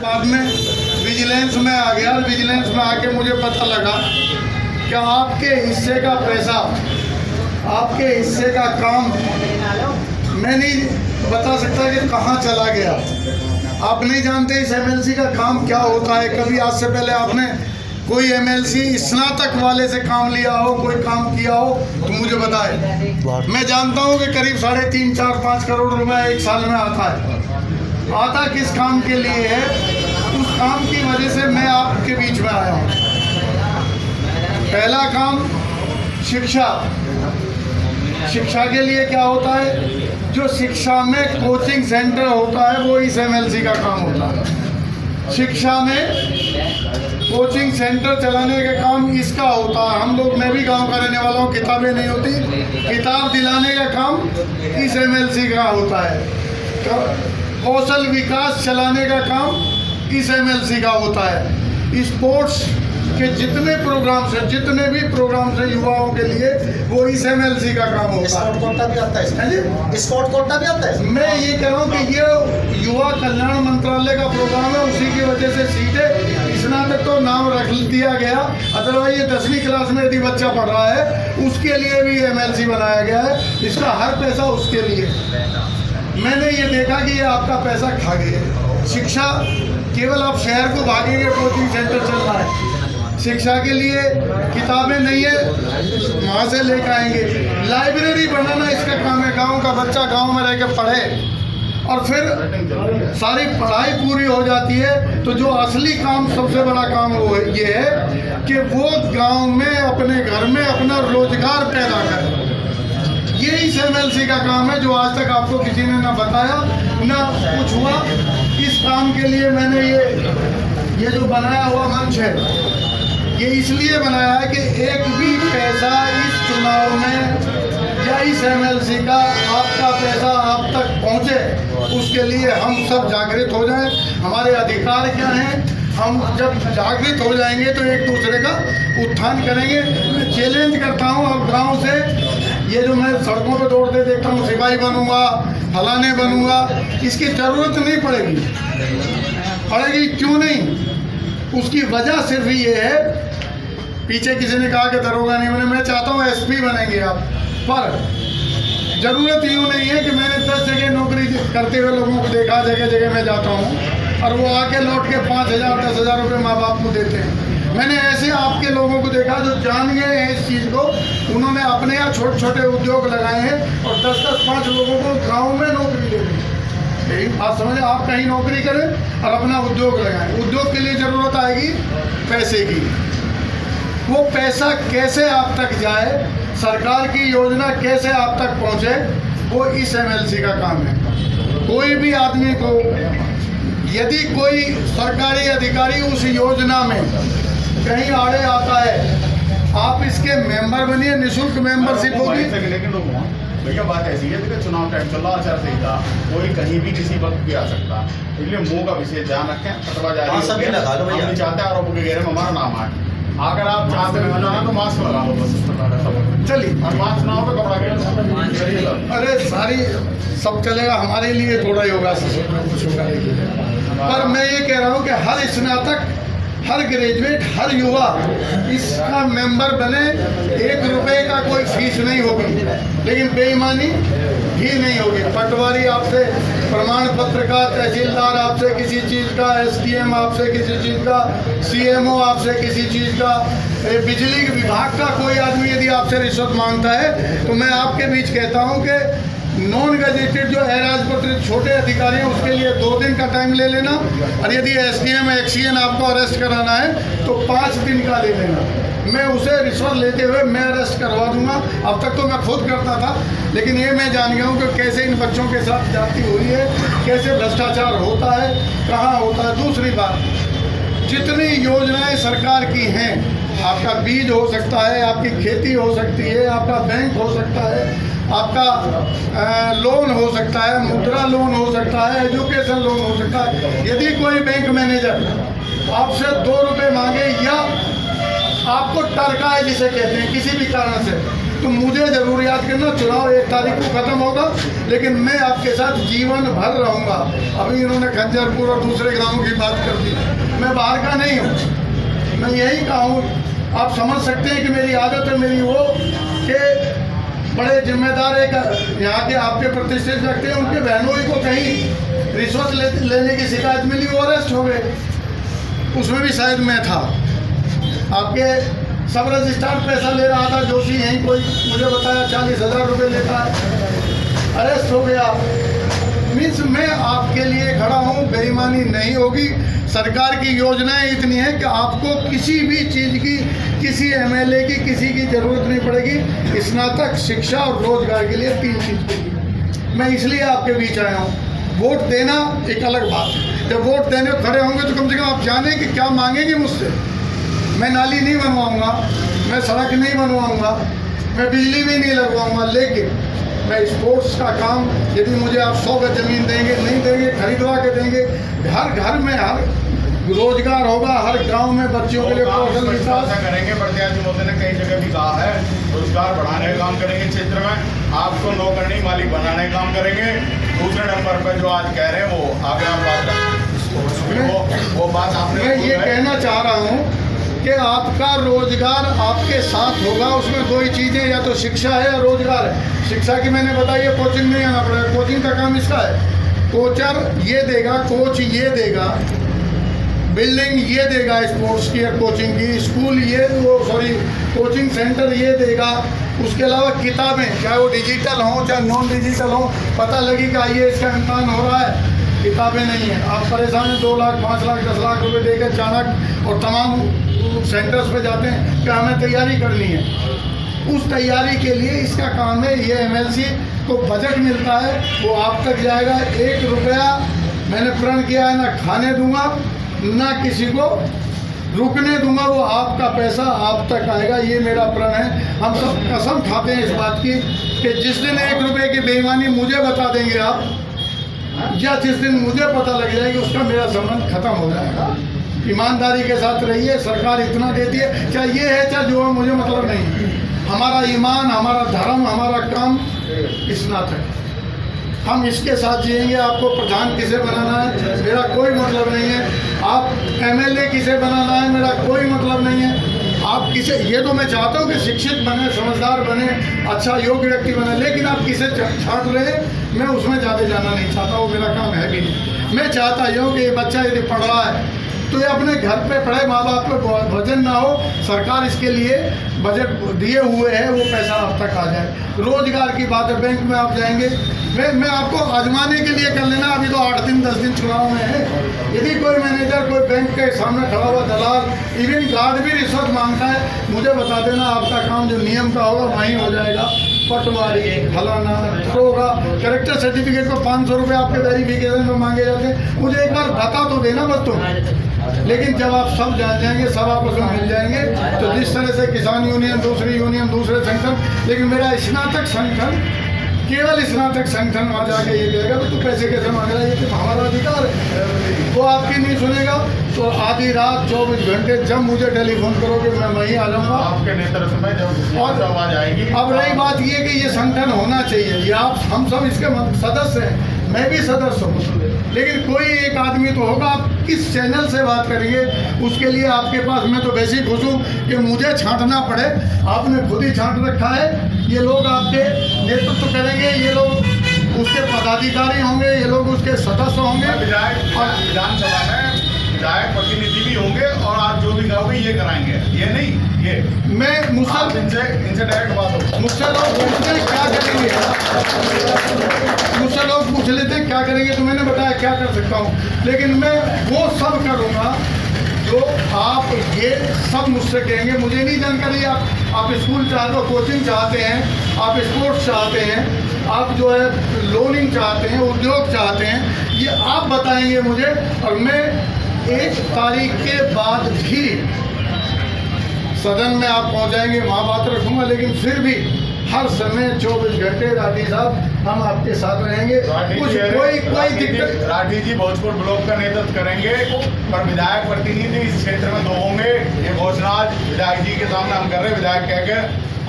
बाद में विजिलेंस में आ गया। विजिलेंस में आके मुझे पता लगा कि आपके हिस्से का पैसा, आपके हिस्से का काम मैं नहीं बता सकता कि कहाँ चला गया। आप नहीं जानते इस एमएलसी का काम क्या होता है। कभी आज से पहले आपने कोई एमएलसी स्नातक वाले से काम लिया हो, कोई काम किया हो तो मुझे बताए। मैं जानता हूँ कि करीब 3.5, 4, 5 करोड़ रुपए एक साल में आता है। आता किस काम के लिए है, उस काम की वजह से मैं आपके बीच में आया हूँ। पहला काम शिक्षा। शिक्षा के लिए क्या होता है, जो शिक्षा में कोचिंग सेंटर होता है वो इस एमएलसी का काम होता है। शिक्षा में कोचिंग सेंटर चलाने का काम इसका होता है। हम लोग, मैं भी गांव का रहने वाला हूँ, किताबें नहीं होती, किताब दिलाने का काम इस एमएलसी का होता है। कौशल विकास चलाने का काम इस एमएलसी का होता है। स्पोर्ट्स के जितने प्रोग्राम्स हैं, जितने भी प्रोग्राम्स हैं युवाओं के लिए, वो इस एमएलसी का काम होता है। स्पोर्ट कोटा भी आता है, स्पोर्ट कोटा भी आता है। मैं ये कह रहा हूँ कि ये युवा कल्याण मंत्रालय का प्रोग्राम है, उसी की वजह से सीधे स्नातक तो नाम रख दिया गया। अदरवाइज ये 10वीं क्लास में यदि बच्चा पढ़ रहा है उसके लिए भी एमएलसी बनाया गया है। इसका हर पैसा उसके लिए। मैंने ये देखा कि ये आपका पैसा खा गए। शिक्षा केवल आप शहर को भागेंगे, कोचिंग सेंटर चल रहा है। शिक्षा के लिए किताबें नहीं है, वहाँ से लेकर आएंगे। लाइब्रेरी बनाना इसका काम है। गांव का बच्चा गांव में रह के पढ़े और फिर सारी पढ़ाई पूरी हो जाती है तो जो असली काम, सबसे बड़ा काम वो ये है कि वो गांव में अपने घर में अपना रोजगार पैदा करे। ये इस एमएलसी का काम है, जो आज तक आपको किसी ने ना बताया ना कुछ हुआ। इस काम के लिए मैंने ये जो बनाया हुआ मंच है, ये इसलिए बनाया है कि एक भी पैसा इस चुनाव में या इस एमएलसी का, आपका पैसा आप तक पहुंचे, उसके लिए हम सब जागृत हो जाएं। हमारे अधिकार क्या हैं, हम जब जागृत हो जाएंगे तो एक दूसरे का उत्थान करेंगे। मैं चैलेंज करता हूं अब गांव से, ये जो मैं सड़कों पे दौड़ते देखता हूँ, सिपाही बनूंगा, फलाने बनूंगा, इसकी ज़रूरत नहीं पड़ेगी। क्यों नहीं? उसकी वजह सिर्फ ये है, पीछे किसी ने कहा कि दरोगा नहीं बने, मैं चाहता हूँ एसपी बनेंगे आप। पर ज़रूरत यूँ नहीं है कि मैंने 10 जगह नौकरी करते हुए लोगों को देखा, जगह जगह मैं जाता हूँ और वो आके लौट के 5,000, 10,000 रुपये माँ बाप को देते हैं। मैंने ऐसे आपके लोगों को देखा जो जान गए हैं इस चीज़ को, उन्होंने अपने यहाँ छोटे छोटे उद्योग लगाए हैं और 10-10, 5 लोगों को गाँव में नौकरी दे दी। यही बात समझे, आप कहीं नौकरी करें और अपना उद्योग लगाएं। उद्योग के लिए ज़रूरत आएगी पैसे की। वो पैसा कैसे आप तक जाए, सरकार की योजना कैसे आप तक पहुंचे, वो इस एमएलसी का काम है। कोई भी आदमी को, यदि कोई सरकारी अधिकारी उस योजना में कहीं आड़े आता है, आप इसके मेंबर बनिए, निःशुल्क मेंबरशिप होगी। भैया बात ऐसी है कि चुनाव टाइम चल रहा, आचार संहिता, कोई कहीं भी किसी वक्त भी आ सकता है, इसलिए मुंह का विशेष ध्यान रखें। फतवा जारी हम नहीं चाहते आरोपों के घेरे में हमारा नाम आए। अगर आप चाहते हैं तो मास्क लगा लो बस, चलिए। और मास्क ना हो तो कपड़ा के, अरे सारी सब चलेगा, हमारे लिए थोड़ा योगा से कुछ होगा। पर मैं ये कह रहा हूँ कि हर स्नातक, हर ग्रेजुएट, हर युवा इसका मेंबर बने। 1 रुपये का कोई फीस नहीं होगी, लेकिन बेईमानी भी नहीं होगी। पटवारी आपसे प्रमाण पत्र का, तहसीलदार आपसे किसी चीज़ का, एसडीएम आपसे किसी चीज़ का, सीएमओ आपसे किसी चीज़ का, बिजली विभाग का कोई आदमी यदि आपसे रिश्वत मांगता है तो मैं आपके बीच कहता हूँ कि नॉन गजेटेड जो अराजपत्रित छोटे अधिकारी हैं उसके लिए 2 दिन का टाइम ले लेना, और यदि एसडीएम एक्सीएन आपको अरेस्ट कराना है तो 5 दिन का ले लेना। मैं उसे रिश्वत लेते हुए मैं अरेस्ट करवा दूंगा। अब तक तो मैं खुद करता था, लेकिन ये मैं जान गया हूँ कि कैसे इन बच्चों के साथ जाती हुई है, कैसे भ्रष्टाचार होता है, कहाँ होता है। दूसरी बात, जितनी योजनाएं सरकार की हैं, आपका बीज हो सकता है, आपकी खेती हो सकती है, आपका बैंक हो सकता है, आपका लोन हो सकता है, मुद्रा लोन हो सकता है, एजुकेशन लोन हो सकता है। यदि कोई बैंक मैनेजर आपसे 2 रुपये मांगे या आपको टरका है जिसे कहते हैं किसी भी कारण से, तो मुझे ज़रूर याद करना, चुनाव 1 तारीख को ख़त्म होगा, लेकिन मैं आपके साथ जीवन भर रहूँगा। अभी इन्होंने खंजरपुर और दूसरे गाँव की बात कर दी। मैं बाहर का नहीं हूँ, मैं यही कहा हूँ। आप समझ सकते हैं कि मेरी आदत है मेरी वो कि बड़े जिम्मेदार एक यहाँ के आपके प्रतिष्ठित व्यक्ति हैं, उनके बहनों ही को कहीं रिश्वत लेने की शिकायत मिली, वो अरेस्ट हो गए। उसमें भी शायद मैं था। आपके सब रजिस्ट्रार पैसा ले रहा था, जोशी यहीं कोई मुझे बताया 40,000 रुपये लेता है, अरेस्ट हो गया। मीन्स मैं आपके लिए खड़ा हूँ, बेईमानी नहीं होगी। सरकार की योजनाएं इतनी हैं कि आपको किसी भी चीज़ की, किसी एमएलए की, किसी की ज़रूरत नहीं पड़ेगी। स्नातक, शिक्षा और रोजगार के लिए 3 चीज़ की मैं इसलिए आपके बीच आया हूँ। वोट देना एक अलग बात है, जब वोट देने खड़े होंगे तो कम से कम आप जाने कि क्या मांगेंगे मुझसे। मैं नाली नहीं बनवाऊँगा, मैं सड़क नहीं बनवाऊँगा, मैं बिजली भी नहीं लगवाऊँगा, लेकिन मैं स्पोर्ट्स का काम, यदि मुझे आप 100 गज जमीन देंगे, नहीं देंगे, खरीदवा के देंगे, हर घर में हर रोजगार होगा, हर गांव में बच्चों के लिए कौशल विकास करेंगे। प्रत्याशी मोदी ने कई जगह भी कहा है, रोजगार बढ़ाने का काम करेंगे, क्षेत्र में आपको नौकरी मालिक बनाने का काम करेंगे। दूसरे नंबर पर जो आज कह रहे हैं वो आगे आप बात रखें, वो बात आपने, मैं ये कहना चाह रहा हूँ कि आपका रोजगार आपके साथ होगा। उसमें 2 ही चीज़ें, या तो शिक्षा है या रोजगार है। शिक्षा की मैंने बताई है, कोचिंग नहीं आना पड़ेगा, कोचिंग का काम इसका है। कोचर ये देगा, कोच ये देगा, बिल्डिंग ये देगा स्पोर्ट्स की या कोचिंग की, स्कूल ये कोचिंग सेंटर ये देगा। उसके अलावा किताबें, चाहे वो डिजिटल हों चाहे नॉन डिजिटल हों, पता लगी कि आइए इसका इम्तहान हो रहा है, किताबें नहीं हैं, आप परेशान हैं, 2 लाख 5 लाख 10 लाख रुपए देकर चाणक्य और तमाम सेंटर्स पे जाते हैं कि हमें तैयारी करनी है। उस तैयारी के लिए इसका काम है। ये एमएलसी को बजट मिलता है, वो आप तक जाएगा। 1 रुपया मैंने प्रण किया है, ना खाने दूंगा ना किसी को रुकने दूंगा, वो आपका पैसा आप तक आएगा, ये मेरा प्रण है। हम सब कसम खाते हैं इस बात की कि जिस दिन 1 रुपये की बेईमानी मुझे बता देंगे आप, या जिस दिन मुझे पता लग जाएगी, उसका मेरा संबंध खत्म हो जाएगा। ईमानदारी के साथ रहिए, सरकार इतना देती है, चाहे ये है चाहे जो है, मुझे मतलब नहीं। हमारा ईमान, हमारा धर्म, हमारा काम स्नातक, हम इसके साथ जिएंगे। आपको प्रधान किसे बनाना है मेरा कोई मतलब नहीं है, आप एमएलए किसे बनाना है मेरा कोई मतलब नहीं है। आप किसे, ये तो मैं चाहता हूँ कि शिक्षित बने, समझदार बने, अच्छा योग्य व्यक्ति बने, लेकिन आप किसे छाट रहे हैं, मैं उसमें ज़्यादा जाना नहीं चाहता, वो मेरा काम है भी नहीं। मैं चाहता हूँ कि ये बच्चा यदि पढ़ रहा है तो ये अपने घर पे पढ़े, माँ बाप पे वजन ना हो। सरकार इसके लिए बजट दिए हुए है, वो पैसा आप तक आ जाए। रोजगार की बात है, बैंक में आप जाएंगे, मैं आपको आजमाने के लिए कर लेना, अभी तो 8 दिन 10 दिन चुनाव में है। यदि कोई मैनेजर कोई बैंक के सामने खड़ा हुआ दलाल, इवन गार्ड भी रिश्वत मांगता है, मुझे बता देना, आपका काम जो नियम का होगा वहीं हो जाएगा। पटवारी, फलाना होगा, कैरेक्टर सर्टिफिकेट को 500 रुपये आपके वेरिफिकेशन में मांगे जाते हैं। मुझे एक बार बता तो देना बस तुम। लेकिन जब आप सब जान जाएंगे, सब आपस में मिल जाएंगे, तो जिस तरह से किसान यूनियन, दूसरी यूनियन, दूसरे संगठन, लेकिन मेरा स्नातक संगठन, केवल स्नातक संगठन वहाँ जाके ये कहेगा तो पैसे कैसे मांग रहा है, ये तो हमारा अधिकार है। वो आपकी नहीं सुनेगा तो आधी रात 24 घंटे जब मुझे टेलीफोन करोगे मैं वहीं आ जाऊँगा, आपके नेतृत्व में जब और आवाज आएगी। अब रही बात ये कि ये संगठन होना चाहिए, ये आप हम सब इसके सदस्य हैं, मैं भी सदस्य हूँ, लेकिन कोई एक आदमी तो होगा। आप किस चैनल से बात करेंगे, उसके लिए आपके पास, मैं तो वैसे ही खुश हूँ कि मुझे छांटना पड़े, आपने खुद ही छांट रखा है। ये लोग आपके नेतृत्व करेंगे, ये लोग उसके पदाधिकारी होंगे, ये लोग उसके सदस्य होंगे, विधायक और विधानसभा में विधायक प्रतिनिधि भी होंगे, और आप जो भी कहोगे ये कराएंगे, ये नहीं ये मैं मुझसे इनसे डायरेक्ट बात हो। मुझसे लोग पूछते हैं क्या करेंगे, मुझसे लोग पूछ लेते हैं क्या करेंगे, तो मैंने बताया क्या कर सकता हूँ, लेकिन मैं वो सब करूँगा जो आप ये सब मुझसे कहेंगे। मुझे नहीं जानकारी, आप स्कूल चाहते हो, कोचिंग चाहते हैं, आप स्पोर्ट्स चाहते हैं, आप जो है लोनिंग चाहते हैं, उद्योग चाहते हैं, ये आप बताएंगे मुझे, और मैं 1 तारीख के बाद भी सदन में आप पहुंचाएंगे, वहाँ बात रखूँगा, लेकिन फिर भी हर समय 24 घंटे राठी साहब हम आपके साथ रहेंगे। कुछ कोई दिक्कत, राठी जी भोजपुर ब्लॉक का नेतृत्व करेंगे, पर विधायक प्रतिनिधि इस क्षेत्र में 2 होंगे। ये घोषणा आज विधायक जी के सामने हम कर रहे हैं। विधायक कह के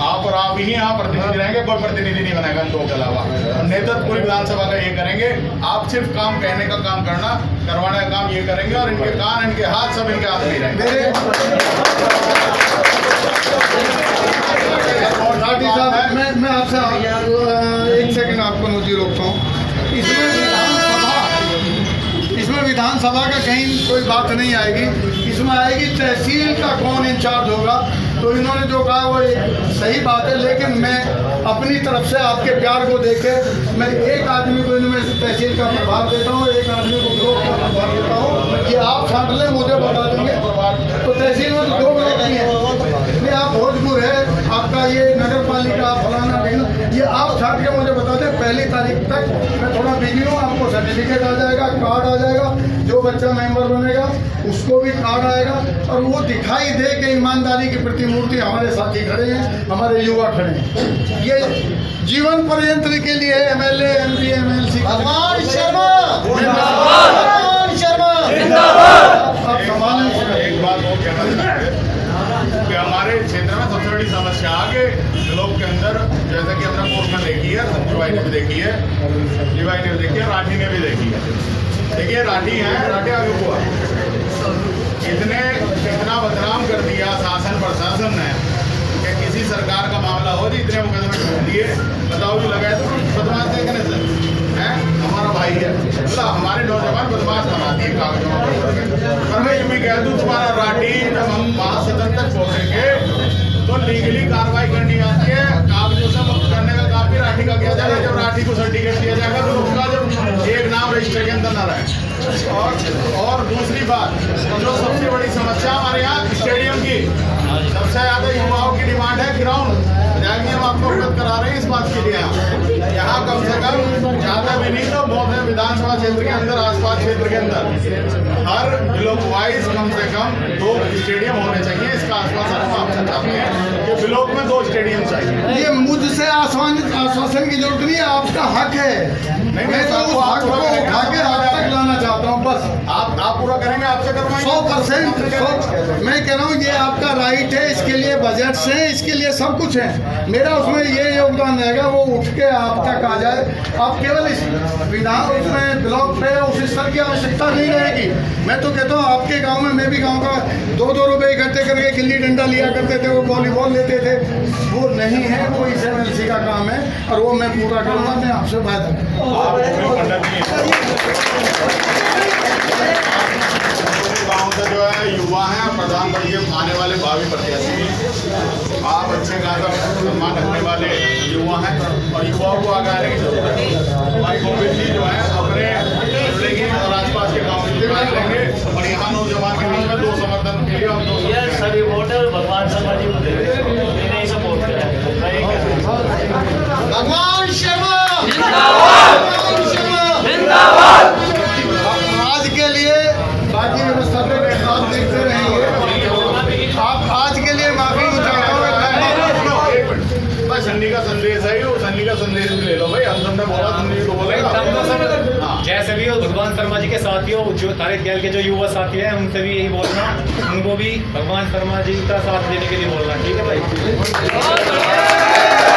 आप और आप ही यहाँ प्रतिनिधि रहेंगे, कोई प्रतिनिधि नहीं बनेगा इन दो के अलावा। नेतृत्व पूरी विधानसभा का ये करेंगे। आप सिर्फ काम कहने का काम करना, करवाने का काम ये करेंगे, और इनके कान इनके हाथ सब इनके हाथ में ही रहेंगे। मैं आपसे एक सेकंड आपको नोजी रोकता हूँ। इसमें विधानसभा का कहीं कोई बात नहीं आएगी। इसमें आएगी तहसील का कौन इंचार्ज होगा। तो इन्होंने जो कहा वो सही बात है, लेकिन मैं अपनी तरफ से आपके प्यार को देखे मैं एक आदमी को इनमें से तहसील का प्रभार देता हूँ, एक आदमी को ब्लॉक का प्रभार देता हूँ। ये आप छांट लें, मुझे बता देंगे। तो तहसील में 2 ब्लॉक नहीं है, नहीं आप भोजपुर है, आपका ये नगर पालिका फलाना ढिंगना, ये आप छांट के मुझे बता दें। 1 तारीख तक मैं थोड़ा बिजी हूँ, आपको सर्टिफिकेट आ जाएगा, कार्ड आ जाएगा। जो बच्चा मेंबर बनेगा उसको भी कार्ड आएगा, और वो दिखाई दे कि ईमानदारी की प्रतिमूर्ति हमारे साथी खड़े हैं, हमारे युवा खड़े हैं। ये जीवन पर्यंत के लिए MLA MP MLC भगवान शर्मा भगवान शर्मा आप संभालें। एक बात और कहना चाहते हैं कि हमारे क्षेत्र में सबसे बड़ी समस्या आगे लोग के अंदर, जैसे कि हमने कोर्ट में देखी है, संजू भाई ने भी देखी है, जी भाई ने भी देखी है, राठी ने भी देखी है। देखिए राठी है, राठी आगे हुआ इतना बदनाम कर दिया शासन प्रशासन ने कि किसी सरकार का मामला हो जी इतने मुकदमे छोड़ दिए। बताओ जी लगाए तो बदमाश देखने से है, हमारा भाई है, मतलब हमारे नौजवान बदमाश बना दिए कागजों पर। मैं यूँ भी कह दूँ तुम्हारा राठी जब हम महासदन तक पहुँचेंगे तो लीगली कार्रवाई करनी आती है, कागजों से मुक्त करने का काम भी राठी का किया जाएगा। जब राठी को सर्टिफिकेट दिया जाएगा तो उसका जब एक नाम रजिस्टर के अंदर न रहे। और दूसरी बात, जो सबसे बड़ी समस्या हमारे यहाँ स्टेडियम की, सबसे ज़्यादा युवाओं की डिमांड है ग्राउंड। हम आपको अवगत करा रहे हैं इस बात के लिए। यहाँ कम से कम ज़्यादा भी नहीं तो बहुत विधानसभा क्षेत्र के अंदर, आसपास क्षेत्र के अंदर हर ब्लॉक वाइज कम से कम 2 स्टेडियम होने चाहिए। इसका आश्वासन हम आपसे चाहते हैं कि ब्लॉक में 2 स्टेडियम चाहिए। ये मुझसे आश्वासन की जरूरत नहीं है, आपका हक है। मैं तो उस हक को उठा के आप तक लाना चाहता हूँ। बस आप पूरा करेंगे, आपसे करवाएंगे 100%। मैं कह रहा हूँ ये आपका राइट है, इसके लिए बजट से, इसके लिए सब कुछ है। मेरा उसमें ये योगदान रहेगा, वो उठ के आप तक आ जाए। आप केवल इस विधान उसमें ब्लॉक पे उस स्तर की आवश्यकता नहीं रहेगी। मैं तो कहता हूँ आपके गांव में, मैं भी गांव का 2-2 रुपए इकट्ठे करके गिल्ली डंडा लिया करते थे, वो वॉलीबॉल लेते थे। वो नहीं है, वो इस MLC का काम है, और वो मैं पूरा करूँगा। मैं आपसे वादा गाँव से जो है युवा हैं, प्रधानमंत्री आने वाले भावी प्रत्याशी, आप अच्छे खासा सम्मान रखने वाले युवा हैं, और युवाओं को आगे आने की जरूरत है। भाई गोविंद जी जो है अपने जिले और आसपास के गाँव में विकास करेंगे, और यहाँ नौजवान के बीच में 2 समर्थन के लिए हम सभी वोटर भगवान शर्मा जी को नहीं सपोर्ट करें। भगवान शर्मा आज के लिए बाकी व्यवस्था पे आप देखते रहेंगे। आप आज के लिए माफी चाहता हूँ। बस सन्नी का संदेश है, वो सन्नी का संदेश भी ले लो भाई। हम तुमने बोला, तुमने तो बोलेगा। जैसे भी हो भगवान शर्मा जी के साथियों, जो तारीख गैल के जो युवा साथी हैं, उनसे भी यही बोलना, उनको भी भगवान शर्मा जी का साथ देने के लिए बोलना। ठीक है भाई।